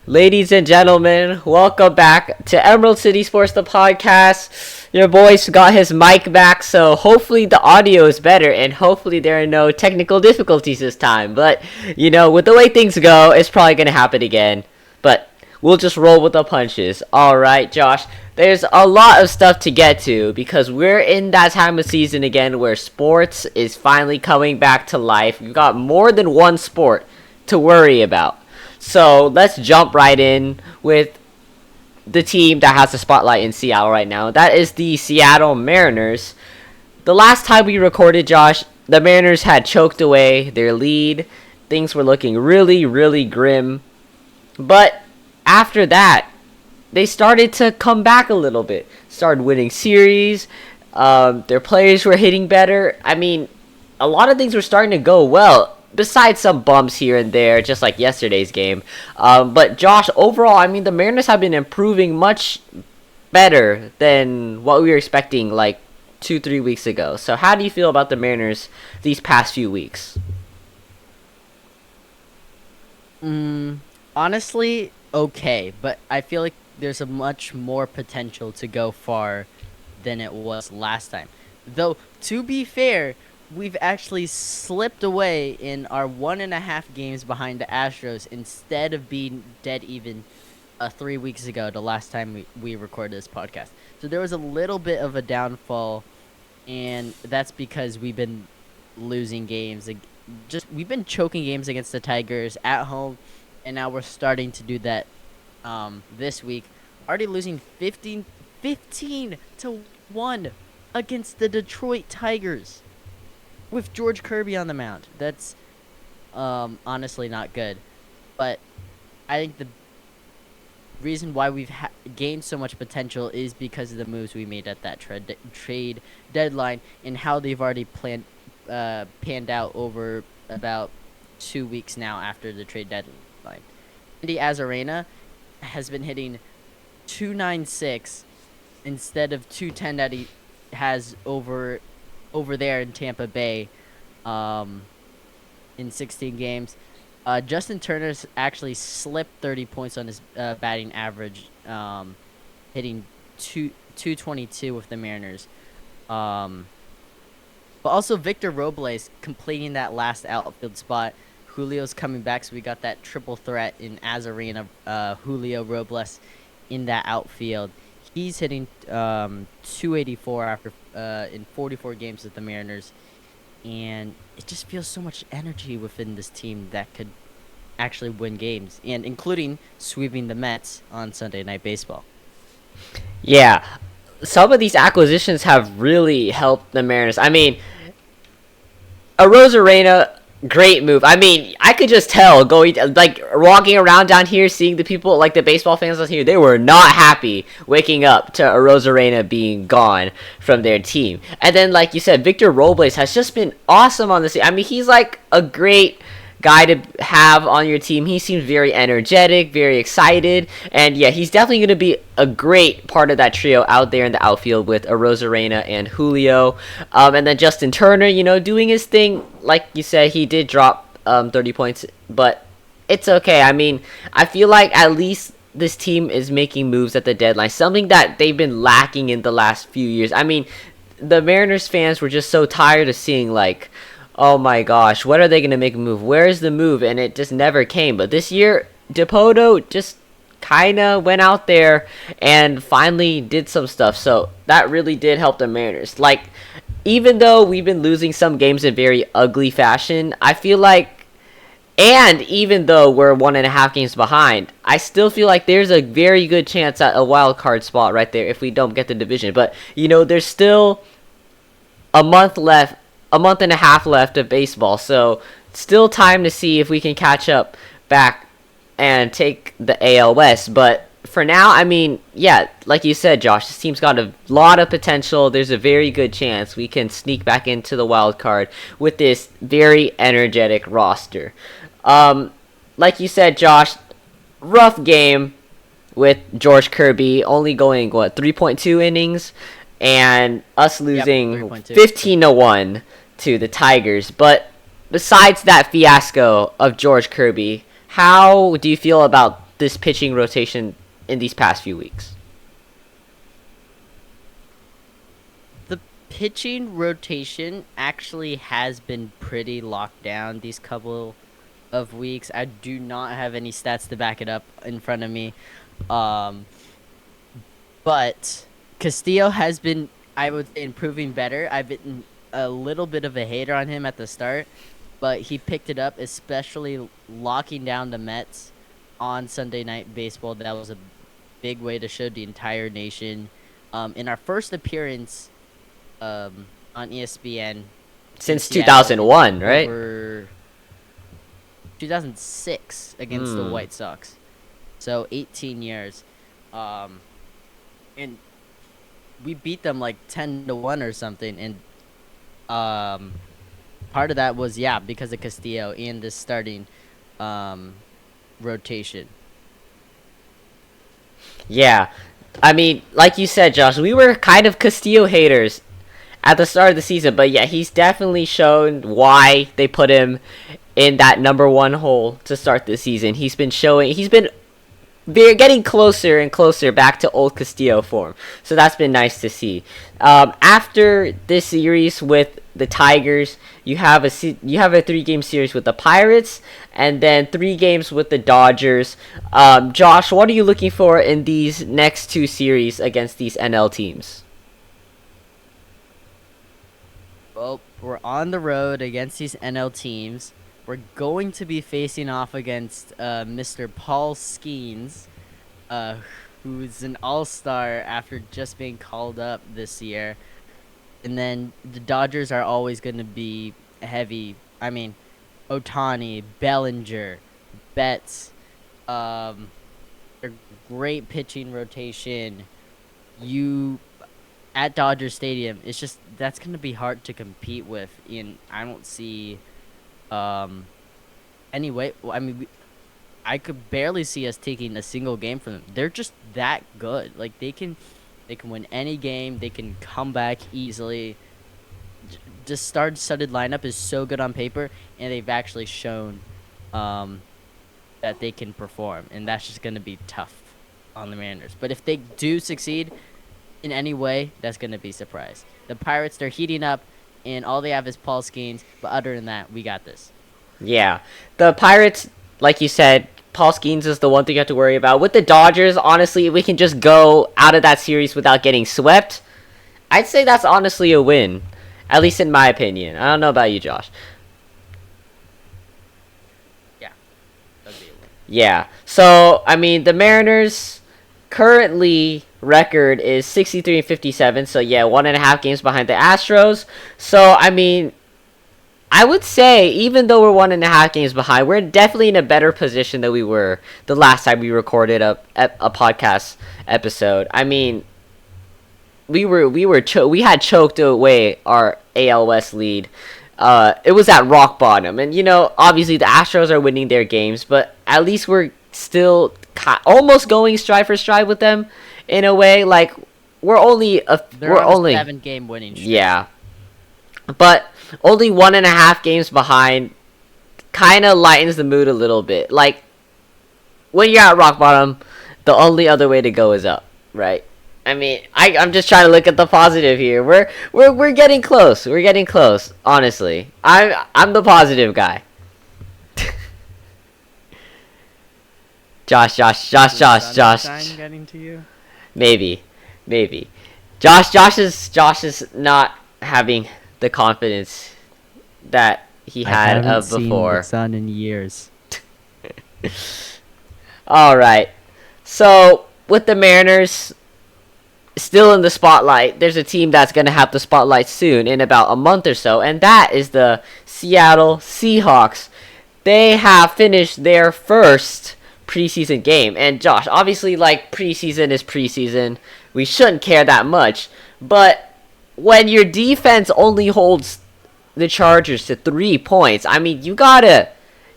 Ladies and gentlemen, welcome back to Emerald City Sports, the podcast. Your boy's got his mic back, so hopefully the audio is better and hopefully there are no technical difficulties this time. But, with the way things go, it's probably going to happen again. But we'll just roll with the punches. Alright, Josh, there's a lot of stuff to get to because we're in that time of season again where sports is finally coming back to life. We've got more than one sport to worry about. So let's jump right in with the team that has the spotlight in Seattle right now. That is the Seattle Mariners. The last time we recorded, Josh, the Mariners had choked away their lead. Things were looking really, really grim. But after that, they started to come back a little bit. Started winning series. Their players were hitting better. I mean, a lot of things were starting to go well. Besides some bumps here and there, just like yesterday's game. But Josh, overall, I mean, the Mariners have been improving much better than what we were expecting like 2-3 weeks ago. So how do you feel about the Mariners these past few weeks? Honestly, okay. But I feel like there's a much more potential to go far than it was last time. Though, to be fair, we've actually slipped away in our 1.5 games behind the Astros instead of being dead even 3 weeks ago, the last time we recorded this podcast. So there was a little bit of a downfall, and that's because we've been losing games. We've been choking games against the Tigers at home, and now we're starting to do that this week. Already losing 15-1 against the Detroit Tigers. With George Kirby on the mound. That's honestly not good. But I think the reason why we've gained so much potential is because of the moves we made at that trade deadline and how they've already panned out over about 2 weeks now after the trade deadline. Andy Arozarena has been hitting .296 instead of .210 that he has over there in Tampa Bay in 16 games. Justin Turner's actually slipped 30 points on his batting average, hitting 222 with the Mariners. But also Victor Robles completing that last outfield spot. Julio's coming back, so we got that triple threat in Arozarena, Julio, Robles in that outfield. He's hitting 284 after in 44 games with the Mariners, and it just feels so much energy within this team that could actually win games, and including sweeping the Mets on Sunday Night Baseball. Yeah, some of these acquisitions have really helped the Mariners. I mean, Arozarena, great move. I mean, I could just tell walking around down here, seeing the people, like the baseball fans down here, they were not happy waking up to Arozarena being gone from their team. And then, like you said, Victor Robles has just been awesome on this team. I mean, he's like a great guy to have on your team. He seems very energetic, very excited, and yeah, he's definitely going to be a great part of that trio out there in the outfield with Arozarena and Julio. And then Justin Turner, doing his thing. Like you said, he did drop 30 points, but it's okay. I mean, I feel like at least this team is making moves at the deadline, something that they've been lacking in the last few years. I mean, the Mariners fans were just so tired of seeing like, oh my gosh, when are they going to make a move? Where is the move? And it just never came. But this year, Dipoto just kind of went out there and finally did some stuff. So that really did help the Mariners. Like, even though we've been losing some games in very ugly fashion, I feel like, and even though we're 1.5 games behind, I still feel like there's a very good chance at a wild card spot right there if we don't get the division. But, there's still a month and a half left of baseball, so still time to see if we can catch up back and take the AL West. But for now, I mean, yeah, like you said, Josh, this team's got a lot of potential. There's a very good chance we can sneak back into the wild card with this very energetic roster. Like you said, Josh, rough game with George Kirby only going 3.2 innings and us losing 15-1 to the Tigers. But besides that fiasco of George Kirby, how do you feel about this pitching rotation in these past few weeks? The pitching rotation actually has been pretty locked down these couple of weeks. I do not have any stats to back it up in front of me. But Castillo has been, I would say, improving better. I've been a little bit of a hater on him at the start, but he picked it up, especially locking down the Mets on Sunday Night Baseball. That was a big way to show the entire nation. In our first appearance on ESPN Since Seattle, 2001, right? over 2006 against the White Sox. So 18 years. And we beat them like 10-1 or something. And part of that was, because of Castillo and the starting rotation. Yeah. I mean, like you said, Josh, we were kind of Castillo haters at the start of the season, but yeah, he's definitely shown why they put him in that number one hole to start the season. He's been getting closer and closer back to old Castillo form, so that's been nice to see. After this series with the Tigers, you have a 3-game series with the Pirates, and then 3 games with the Dodgers. Josh, what are you looking for in these next 2 series against these NL teams? Well, we're on the road against these NL teams. We're going to be facing off against Mr. Paul Skeens, who's an all-star after just being called up this year. And then the Dodgers are always going to be heavy. I mean, Ohtani, Bellinger, Betts, a great pitching rotation. At Dodger Stadium, it's just, that's going to be hard to compete with. And I don't see anyway, I mean, I could barely see us taking a single game from them. They're just that good. Like, they can win any game. They can come back easily. The star-studded lineup is so good on paper, and they've actually shown that they can perform, and that's just going to be tough on the Mariners. But if they do succeed in any way, that's going to be a surprise. The Pirates, they're heating up, and all they have is Paul Skeens, but other than that, we got this. Yeah. The Pirates, like you said, Paul Skeens is the one thing you have to worry about. With the Dodgers, honestly, we can just go out of that series without getting swept. I'd say that's honestly a win, at least in my opinion. I don't know about you, Josh. Yeah, that'd be a win. Yeah. So, I mean, the Mariners currently record is 63-57. So, yeah, 1.5 games behind the Astros. So, I mean, I would say, even though we're 1.5 games behind, we're definitely in a better position than we were the last time we recorded a podcast episode. I mean, we had choked away our AL West lead. It was at rock bottom, and obviously the Astros are winning their games, but at least we're still almost going stride for stride with them in a way. Like, we're only a 7-game winning streak. Yeah, but only 1.5 games behind kind of lightens the mood a little bit. Like, when you're at rock bottom, the only other way to go is up, right? I mean, I'm just trying to look at the positive here. We're getting close. We're getting close. Honestly, I'm the positive guy. Josh. Getting to you? Maybe. Josh is not having the confidence that he had of before. I haven't seen the sun in years. All right. So, with the Mariners still in the spotlight, there's a team that's going to have the spotlight soon in about a month or so, and that is the Seattle Seahawks. They have finished their first preseason game. And Josh, obviously, like, preseason is preseason. We shouldn't care that much. But when your defense only holds the Chargers to 3 points, I mean, you gotta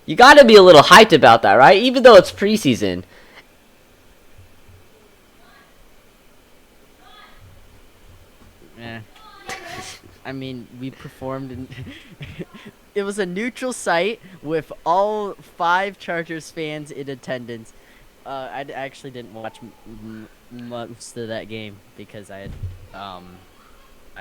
be a little hyped about that, right? Even though it's preseason. I mean, we performed in it was a neutral site with all 5 Chargers fans in attendance, Actually didn't watch most of that game because I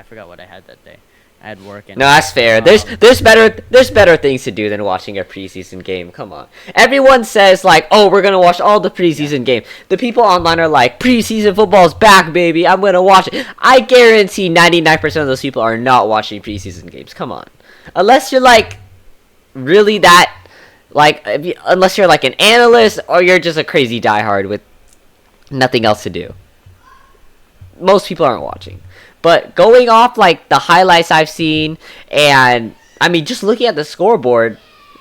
forgot what I had that day. I had work and No, that's fair. um, There's better things to do than watching a preseason game. Come on. Everyone says like, "Oh, we're gonna watch all the yeah. preseason games." The people online are like, "Preseason football's back, baby. I'm gonna watch it." I guarantee 99% of those people are not watching preseason games. Come on, unless you're like really that like unless you're like an analyst or you're just a crazy diehard with nothing else to do. Most people aren't watching. But going off like the highlights I've seen, and I mean just looking at the scoreboard,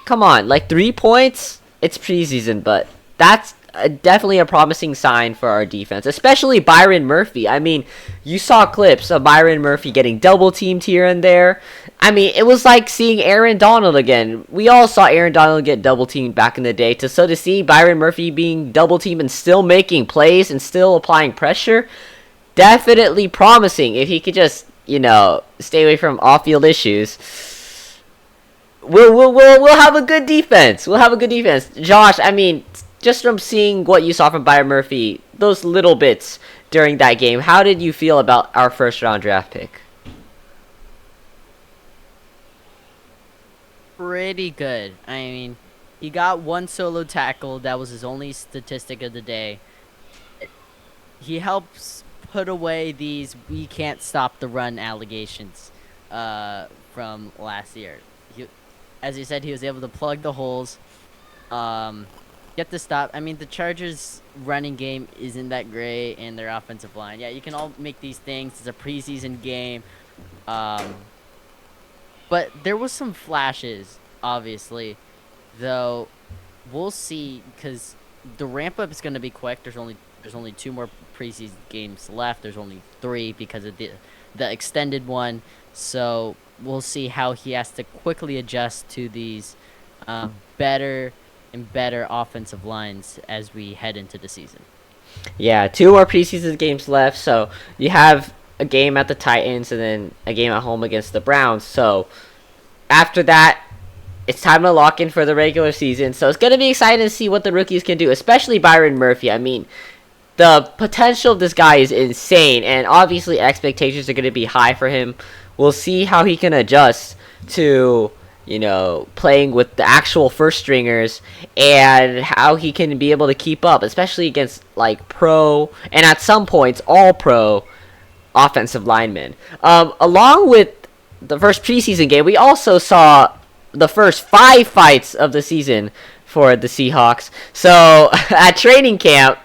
come on, like 3 points. It's preseason, but that's definitely a promising sign for our defense, especially Byron Murphy. I mean, you saw clips of Byron Murphy getting double teamed here and there. I mean, it was like seeing Aaron Donald again. We all saw Aaron Donald get double teamed back in the day. To see Byron Murphy being double teamed and still making plays and still applying pressure, definitely promising. If he could just, stay away from off-field issues, we'll have a good defense. We'll have a good defense. Josh, I mean, just from seeing what you saw from Byron Murphy, those little bits during that game, how did you feel about our first round draft pick? pretty good. I mean, he got one solo tackle. That was his only statistic of the day. He helps put away these "we can't stop the run" allegations from last year. As you said, he was able to plug the holes, um, get the stop. I mean, the Chargers' running game isn't that great, and their offensive line. Yeah, you can all make these things. It's a preseason game, um, but there was some flashes, obviously, though. We'll see because the ramp up is going to be quick. There's only two more preseason games left. There's only three because of the extended one. So we'll see how he has to quickly adjust to these better and better offensive lines as we head into the season. Yeah, two more preseason games left. So you have a game at the Titans and then a game at home against the Browns. So after that, it's time to lock in for the regular season. So it's going to be exciting to see what the rookies can do, especially Byron Murphy. I mean, the potential of this guy is insane, and obviously expectations are going to be high for him. We'll see how he can adjust to, playing with the actual first stringers and how he can be able to keep up, especially against like pro and at some points all pro offensive linemen. Along with the first preseason game, we also saw the first 5 fights of the season for the Seahawks. So at training camp,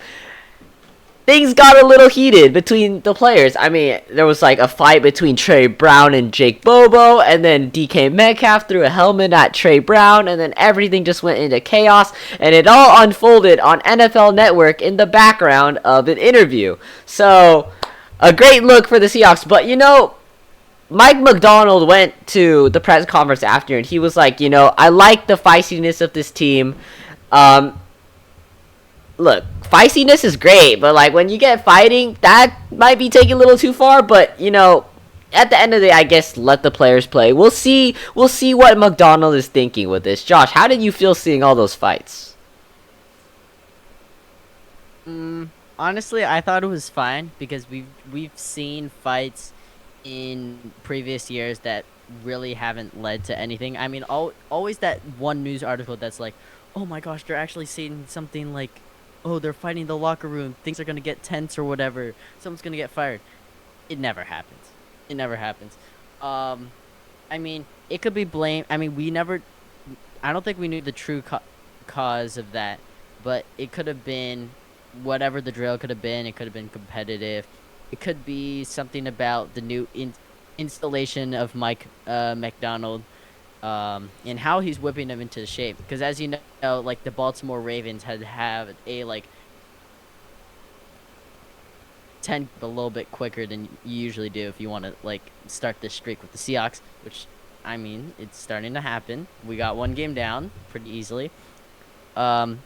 things got a little heated between the players. I mean, there was like a fight between Trey Brown and Jake Bobo, and then DK Metcalf threw a helmet at Trey Brown, and then everything just went into chaos, and it all unfolded on NFL Network in the background of an interview. So, a great look for the Seahawks, but Mike McDonald went to the press conference after, and he was like, I like the feistiness of this team. Look, feistiness is great, but like when you get fighting, that might be taking a little too far. But at the end of the day, I guess let the players play. We'll see. We'll see what McDonald is thinking with this. Josh, how did you feel seeing all those fights? Honestly, I thought it was fine because we've seen fights in previous years that really haven't led to anything. I mean, always that one news article that's like, oh my gosh, they're actually saying something like, oh, they're fighting the locker room, things are gonna get tense or whatever, someone's gonna get fired. It never happens. It never happens. I mean, it could be blamed. I mean, I don't think we knew the true cause of that, but it could have been whatever the drill could have been. It could have been competitive. It could be something about the new installation of Mike McDonald, and how he's whipping him into shape. Because as you know, like the Baltimore Ravens have a like 10 a little bit quicker than you usually do if you want to like start this streak with the Seahawks, which I mean it's starting to happen. We got one game down pretty easily. But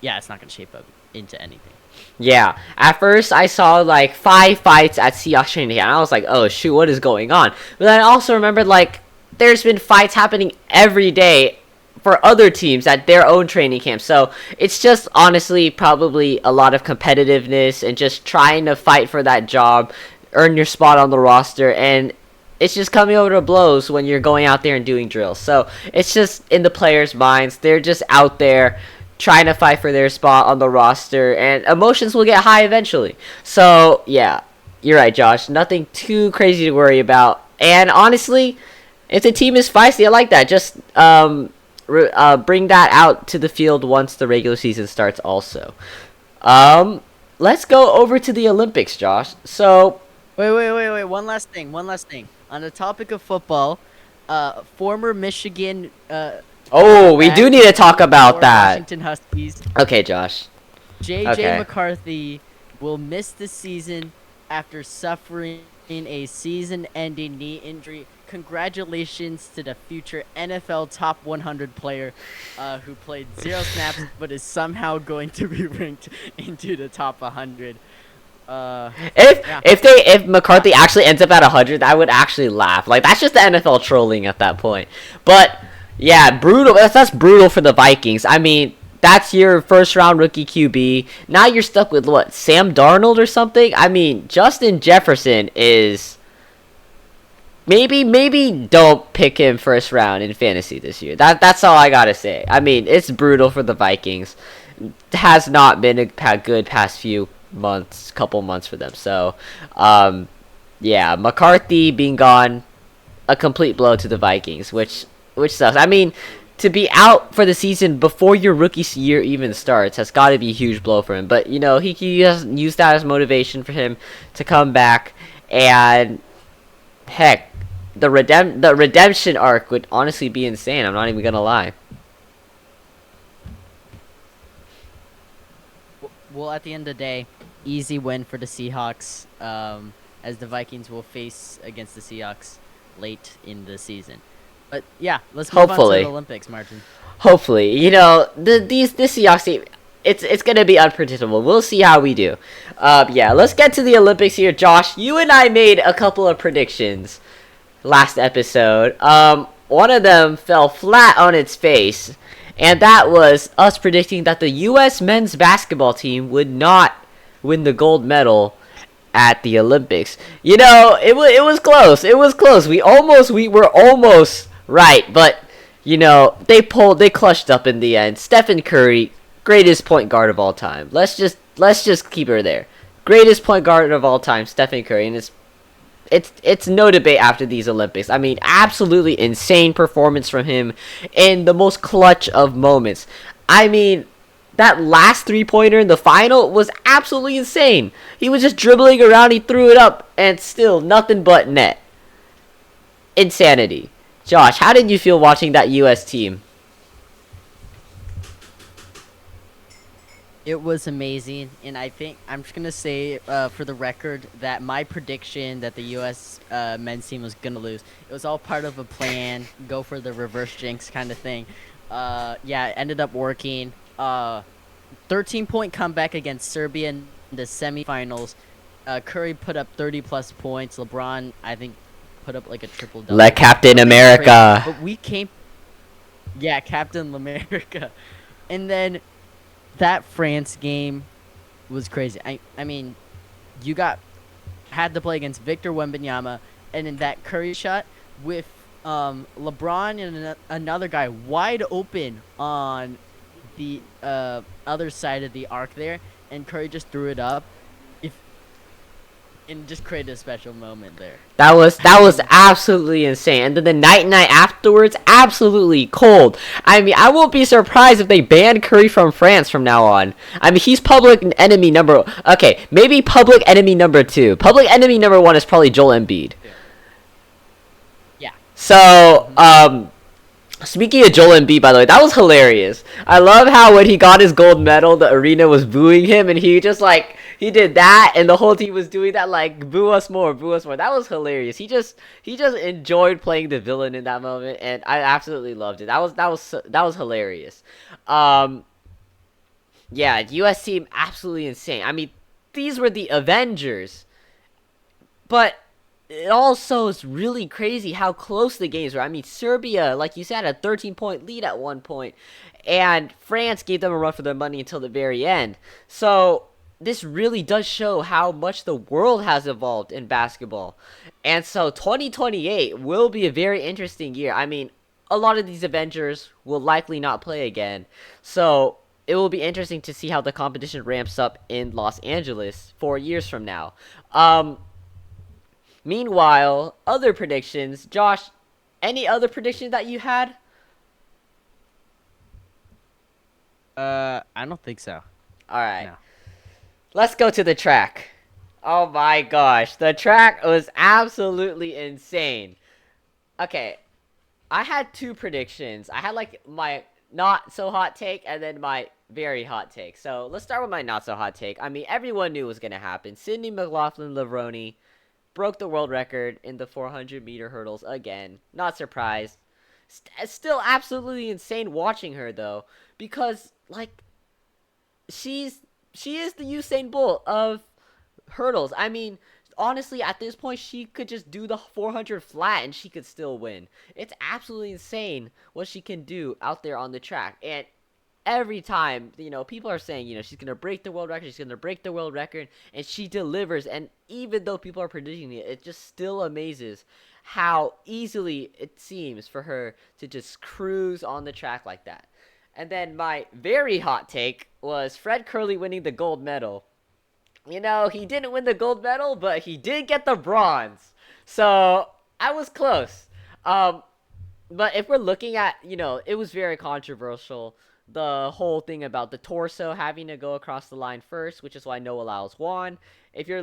yeah, it's not gonna shape up into anything. Yeah, at first I saw like 5 fights at Seahawks training camp, and I was like, oh shoot, what is going on? But then I also remembered like there's been fights happening every day for other teams at their own training camp. So it's just honestly probably a lot of competitiveness and just trying to fight for that job, earn your spot on the roster, and it's just coming over to blows when you're going out there and doing drills. So it's just in the players' minds. They're just out there trying to fight for their spot on the roster, and emotions will get high eventually. So yeah, you're right, Josh. Nothing too crazy to worry about. And honestly, if the team is feisty, I like that. Just bring that out to the field once the regular season starts also. Let's go over to the Olympics, Josh. So, Wait. One last thing. On the topic of football, former Michigan. we do need to talk about that. Washington Huskies. Okay, Josh. J.J. McCarthy will miss the season after suffering a season-ending knee injury. Congratulations to the future NFL top 100 player who played 0 snaps but is somehow going to be ranked into the top 100. If McCarthy actually ends up at 100, I would actually laugh. Like, that's just the NFL trolling at that point. But yeah, brutal. That's brutal for the Vikings. I mean, that's your first round rookie QB. Now you're stuck with what, Sam Darnold or something? I mean, Justin Jefferson is maybe don't pick him first round in fantasy this year. That's all I gotta say. I mean, it's brutal for the Vikings. It has not been a good past few couple months for them. So, yeah, McCarthy being gone, a complete blow to the Vikings, which sucks. I mean, to be out for the season before your rookie year even starts has got to be a huge blow for him. But, you know, he can use that as motivation for him to come back. And, heck, the redemption arc would honestly be insane. I'm not even going to lie. Well, at the end of the day, easy win for the Seahawks, as the Vikings will face against the Seahawks late in the season. But yeah, let's move on to the Olympics, Martin. Hopefully, you know, this Seahawks team, it's gonna be unpredictable. We'll see how we do. Yeah, let's get to the Olympics here, Josh. You and I made a couple of predictions last episode. One of them fell flat on its face, and that was us predicting that the U.S. men's basketball team would not win the gold medal at the Olympics. You know, it was close. It was close. We were almost right, but you know, they clutched up in the end. Stephen Curry, greatest point guard of all time. Let's just keep her there. Greatest point guard of all time, Stephen Curry, and it's no debate after these Olympics. I mean, absolutely insane performance from him in the most clutch of moments. I mean, that last three-pointer in the final was absolutely insane. He was just dribbling around, he threw it up, and still nothing but net. Insanity. Josh, how did you feel watching that U.S. team? It was amazing, and I think I'm just gonna say for the record that my prediction that the U.S. Men's team was gonna lose, it was all part of a plan, go for the reverse jinx kind of thing. Yeah, it ended up working. 13-point comeback against Serbia in the semifinals. Curry put up 30-plus points. LeBron, I think, put up like a triple-double. Like Captain America. But we came... Yeah, Captain America. And then that France game was crazy. I mean, you had to play against Victor Wembanyama, and in that Curry shot with LeBron and another guy wide open on the other side of the arc there, and Curry just threw it up, and just created a special moment there. That was absolutely insane. And then the night afterwards, absolutely cold. I mean, I won't be surprised if they ban Curry from France from now on. I mean, he's public enemy number... Okay, maybe public enemy number 2. Public enemy number 1 is probably Joel Embiid. Yeah. So, speaking of Joel Embiid, by the way, that was hilarious. I love how when he got his gold medal, the arena was booing him, and he just like... He did that, and the whole team was doing that, like, boo us more, boo us more. That was hilarious. He just enjoyed playing the villain in that moment, and I absolutely loved it. That was hilarious. Yeah, U.S. team absolutely insane. I mean, these were the Avengers, but it also is really crazy how close the games were. I mean, Serbia, like you said, had a 13-point lead at one point, and France gave them a run for their money until the very end. So this really does show how much the world has evolved in basketball. And so 2028 will be a very interesting year. I mean, a lot of these Avengers will likely not play again. So it will be interesting to see how the competition ramps up in Los Angeles 4 years from now. Meanwhile, other predictions. Josh, any other predictions that you had? I don't think so. All right. No. Let's go to the track. Oh my gosh, the track was absolutely insane. Okay, I had two predictions. I had like my not so hot take and then my very hot take. So let's start with my not so hot take. I mean, everyone knew it was gonna happen. Sydney McLaughlin Lavroni broke the world record in the 400-meter hurdles again. Not surprised. Still absolutely insane watching her though, because like she's she is the Usain Bolt of hurdles. I mean, honestly, at this point, she could just do the 400 flat and she could still win. It's absolutely insane what she can do out there on the track. And every time, people are saying, she's going to break the world record, she's going to break the world record, and she delivers. And even though people are predicting it, it just still amazes how easily it seems for her to just cruise on the track like that. And then my very hot take was Fred Curley winning the gold medal. He didn't win the gold medal, but he did get the bronze. So I was close. Um, but if we're looking at, it was very controversial. The whole thing about the torso having to go across the line first, which is why Noah Lyles won. If you're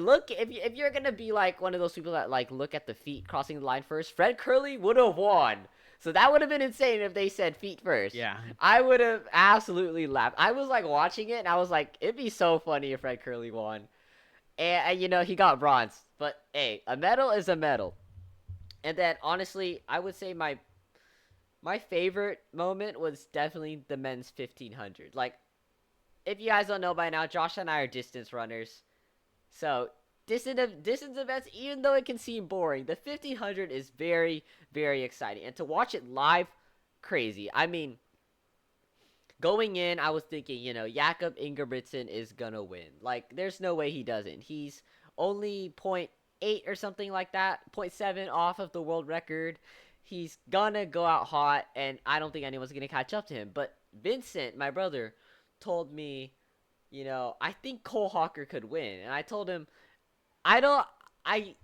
gonna be like one of those people that like look at the feet crossing the line first, Fred Curley would have won. So that would have been insane if they said feet first. Yeah. I would have absolutely laughed. I was like watching it and I was like, it'd be so funny if Fred Curley won. And he got bronze. But hey, a medal is a medal. And then honestly, I would say my favorite moment was definitely the men's 1500. Like, if you guys don't know by now, Josh and I are distance runners. So distance events, even though it can seem boring, the 1500 is very, very exciting. And to watch it live, crazy. I mean, going in, I was thinking, Jakob Ingebrigtsen is gonna win. Like, there's no way he doesn't. He's only point 0.8 or something like that, 0.7 off of the world record. He's gonna go out hot, and I don't think anyone's gonna catch up to him. But Vincent, my brother, told me, I think Cole Hawker could win, and I told him, I don't, I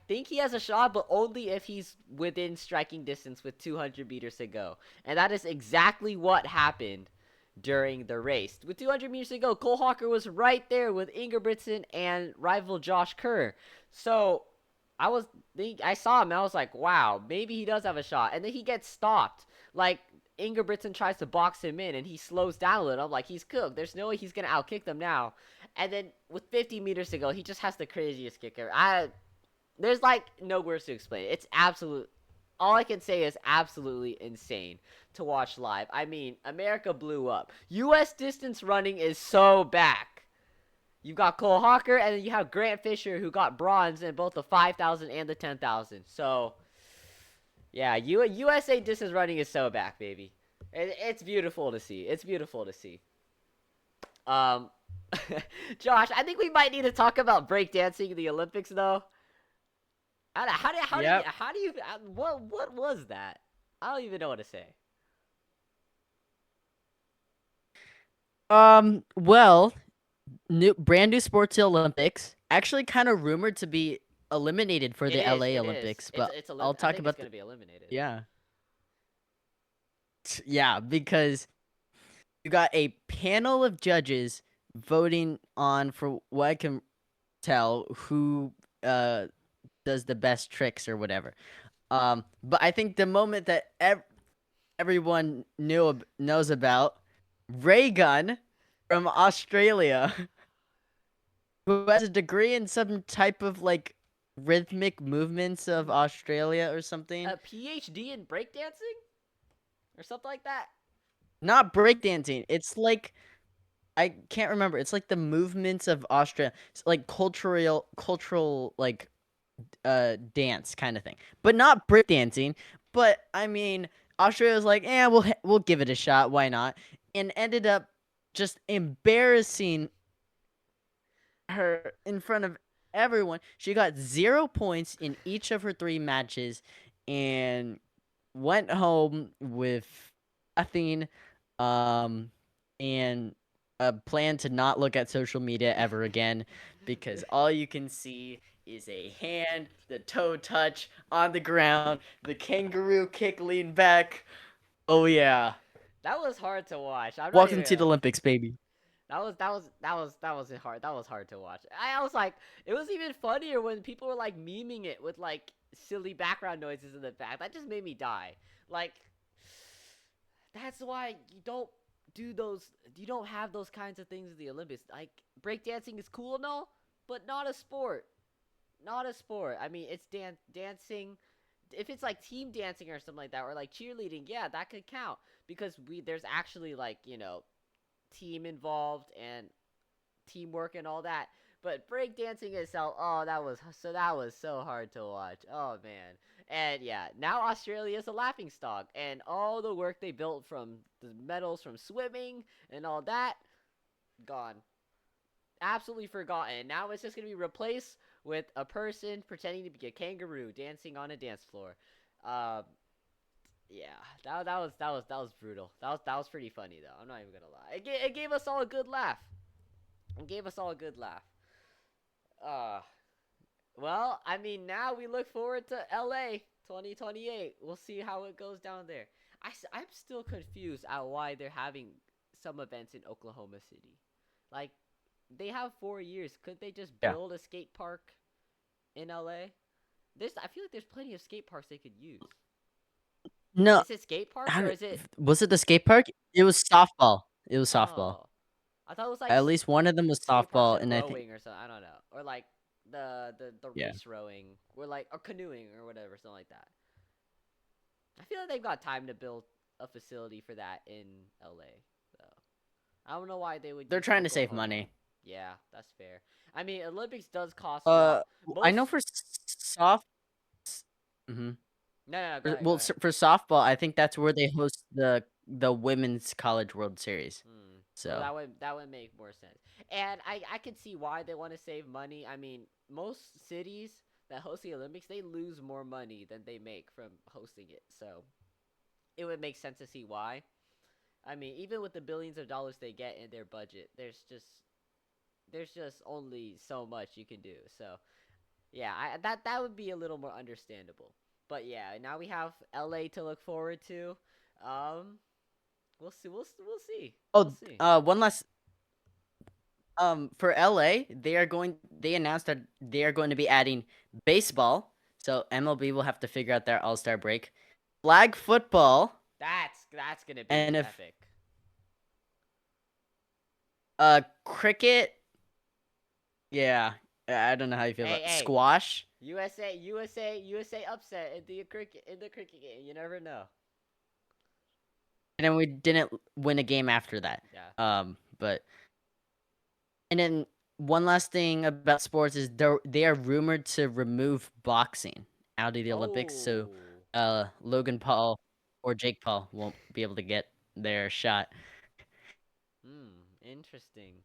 think he has a shot, but only if he's within striking distance with 200 meters to go, and that is exactly what happened during the race. With 200 meters to go, Cole Hawker was right there with Ingebrigtsen and rival Josh Kerr. So I saw him and I was like, wow, maybe he does have a shot. And then he gets stopped. Like, Ingebrigtsen tries to box him in and he slows down a little. I'm like, he's cooked. There's no way he's going to outkick them now. And then with 50 meters to go, he just has the craziest kicker. There's like no words to explain it. It's absolute. All I can say is absolutely insane to watch live. I mean, America blew up. U.S. distance running is so back. You've got Cole Hawker, and then you have Grant Fisher, who got bronze in both the 5,000 and the 10,000. So, yeah, USA distance running is so back, baby. It's beautiful to see. It's beautiful to see. Um, Josh, I think we might need to talk about breakdancing in the Olympics, though. Yep. How do you what was that? I don't even know what to say. Well, brand new sport to Olympics. Actually, kind of rumored to be eliminated for the LA It is. Olympics, but I I'll talk think it's about gonna be eliminated. yeah, yeah, because you got a panel of judges voting on, for what I can tell, who does the best tricks or whatever. But I think the moment that everyone knows about, Ray Gunn from Australia, who has a degree in some type of like rhythmic movements of Australia or something. A PhD in breakdancing or something like that. Not breakdancing. It's like, I can't remember. It's like the movements of Austria. It's like cultural like dance kind of thing, but not break dancing. But I mean, Australia was like, "Yeah, we'll give it a shot. Why not?" And ended up just embarrassing her in front of everyone. She got 0 points in each of her 3 matches, and went home with nothing, um, and a plan to not look at social media ever again, because all you can see is a hand, the toe touch on the ground, the kangaroo kick lean back. Oh yeah. That was hard to watch. I'm not Welcome even. to the Olympics, baby. That was hard. That was hard to watch. I was like, it was even funnier when people were like memeing it with like silly background noises in the back. That just made me die. Like, that's why you don't do those. You don't have those kinds of things in the Olympics. Like, breakdancing is cool and all, but not a sport. Not a sport. I mean, it's dancing. If it's like team dancing or something like that, or like cheerleading, yeah, that could count because there's actually like team involved and teamwork and all that. But breakdancing itself, oh, that was so hard to watch. Oh man. And yeah, now Australia is a laughing stock, and all the work they built from the medals from swimming and all that gone. Absolutely forgotten. Now it's just gonna be replaced with a person pretending to be a kangaroo dancing on a dance floor. Uh, yeah, that was brutal. That was pretty funny though. I'm not even gonna lie. It gave us all a good laugh. It gave us all a good laugh. Uh, well, I mean, now we look forward to LA 2028. We'll see how it goes down there. I'm still confused at why they're having some events in Oklahoma City. Like, they have 4 years. Couldn't they just Yeah. build a skate park in LA? I feel like there's plenty of skate parks they could use. No, Is it skate parks or is it? was it the skate park? It was softball. It was softball. Oh, I thought it was like At least one of them was skate parks softball, and and I think rowing or something. I don't know, or like the yeah. race rowing, or like or canoeing or whatever, something like that. I feel like they've got time to build a facility for that in LA. So I don't know why they would They're use trying to save Oklahoma. money. Yeah, that's fair. I mean, Olympics does cost a Uh, lot. I know Most for soft. Mm-hmm. No, no, no, go ahead, go Well, ahead. for softball, I think that's where they host the women's college World Series. Well, So that would make more sense, and I can see why they want to save money. I mean, most cities that host the Olympics, they lose more money than they make from hosting it, so it would make sense to see why. I mean, even with the billions of dollars they get in their budget, there's just only so much you can do. So yeah, that would be a little more understandable. But yeah, now we have LA to look forward to. Um, we'll see. We'll see. We'll oh, see. one last for LA, they announced that they are going to be adding baseball. So MLB will have to figure out their All-Star break. Flag football, That's gonna be and if epic. cricket, yeah, I don't know how you feel Hey, about hey, squash. USA upset in the cricket game. You never know. And then we didn't win a game after that. Yeah. But and then one last thing about sports is they are rumored to remove boxing out of the Olympics, so Oh. Logan Paul or Jake Paul won't be able to get their shot. Interesting.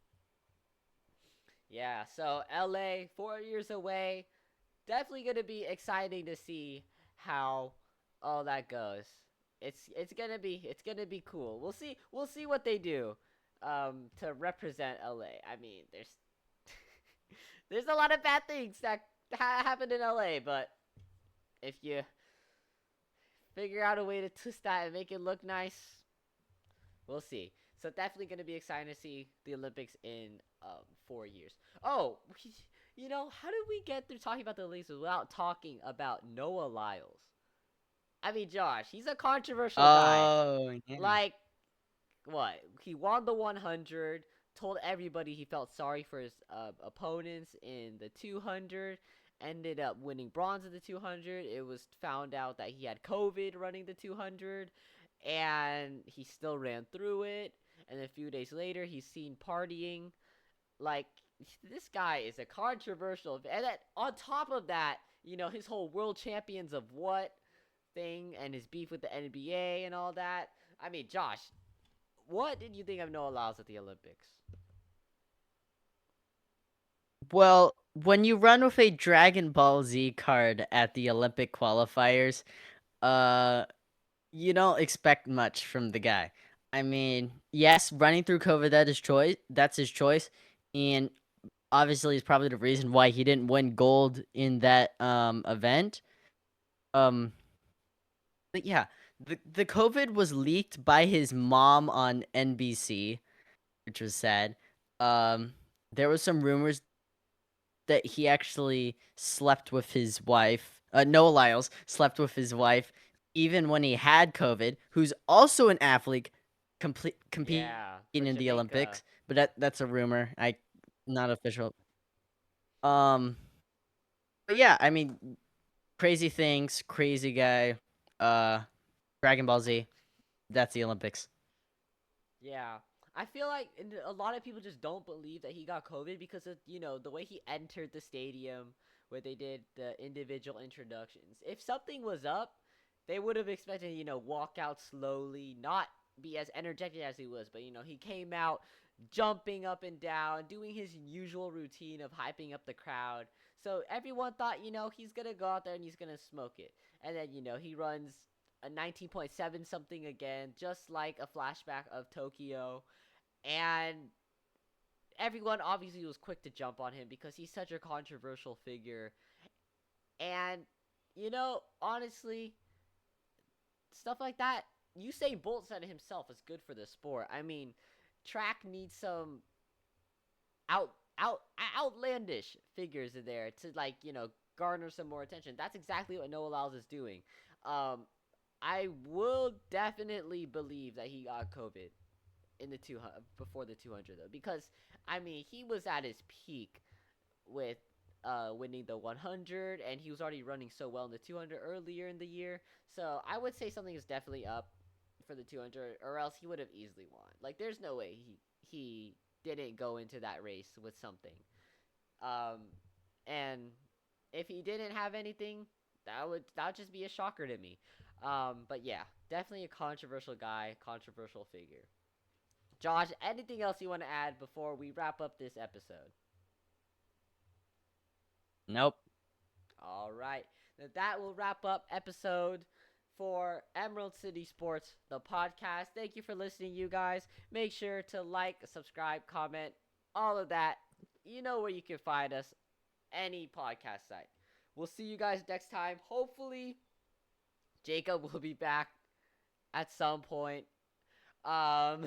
Yeah. So LA, 4 years away. Definitely gonna be exciting to see how all that goes. It's gonna be cool. We'll see what they do to represent LA. I mean, there's a lot of bad things that happen in LA, but if you figure out a way to twist that and make it look nice, we'll see. So definitely gonna be exciting to see the Olympics in 4 years. Oh, how did we get through talking about the Olympics without talking about Noah Lyles? I mean, Josh, he's a controversial guy. Oh, yeah. Like, what? He won the 100, told everybody he felt sorry for his opponents in the 200, ended up winning bronze in the 200. It was found out that he had COVID running the 200, and he still ran through it. And a few days later, he's seen partying. Like, this guy is a controversial. And then on top of that, his whole world champions of what thing and his beef with the NBA and all that. I mean, Josh, what did you think of Noah Lyles at the Olympics? Well, when you run with a Dragon Ball Z card at the Olympic qualifiers, uh, you don't expect much from the guy. I mean, yes, running through COVID, that's his choice, and obviously is probably the reason why he didn't win gold in that event. Um, but yeah, the COVID was leaked by his mom on NBC, which was sad. Um, there was some rumors that he actually slept with his wife. Noah Lyles slept with his wife even when he had COVID, who's also an athlete competing Yeah, for in the Jamaica. Olympics, but that's a rumor. Not official. Um, but yeah, I mean, crazy things, crazy guy. Uh, Dragon Ball Z. That's the Olympics. Yeah. I feel like a lot of people just don't believe that he got COVID because of, the way he entered the stadium where they did the individual introductions. If something was up, they would have expected, walk out slowly, not be as energetic as he was, but he came out jumping up and down, doing his usual routine of hyping up the crowd. So everyone thought, he's going to go out there and he's going to smoke it. And then, he runs a 19.7 something again, just like a flashback of Tokyo. And everyone obviously was quick to jump on him because he's such a controversial figure. And, honestly, stuff like that, Usain Bolt said it himself, is good for the sport. I mean, track needs some outlandish figures in there to, like, garner some more attention. That's exactly what Noah Lyles is doing. Um, I will definitely believe that he got COVID in the 200 before the 200 though, because I mean he was at his peak with winning the 100, and he was already running so well in the 200 earlier in the year. So I would say something is definitely up for the 200, or else he would have easily won. Like there's no way he didn't go into that race with something. Um, and if he didn't have anything, that would just be a shocker to me. But yeah, definitely a controversial guy, controversial figure. Josh, anything else you want to add before we wrap up this episode? Nope. All right, now that will wrap up episode for Emerald City Sports, the podcast. Thank you for listening, you guys. Make sure to like, subscribe, comment, all of that. You know where you can find us, any podcast site. We'll see you guys next time. Hopefully, Jacob will be back at some point. Um,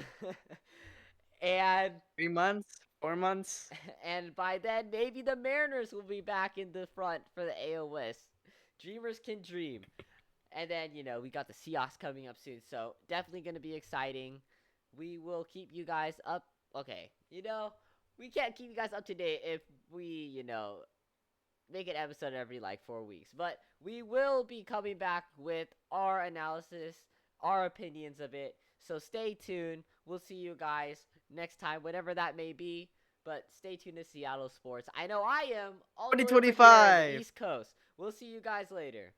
and 3 months, 4 months. and by then, maybe the Mariners will be back in the front for the AL West. Dreamers can dream. And then, we got the Seahawks coming up soon. So, definitely going to be exciting. We will keep you guys up. Okay, we can't keep you guys up to date if we, make an episode every like 4 weeks. But we will be coming back with our analysis, our opinions of it. So stay tuned. We'll see you guys next time, whatever that may be. But stay tuned to Seattle Sports. I know I am all the way over here in the 2025. East Coast. We'll see you guys later.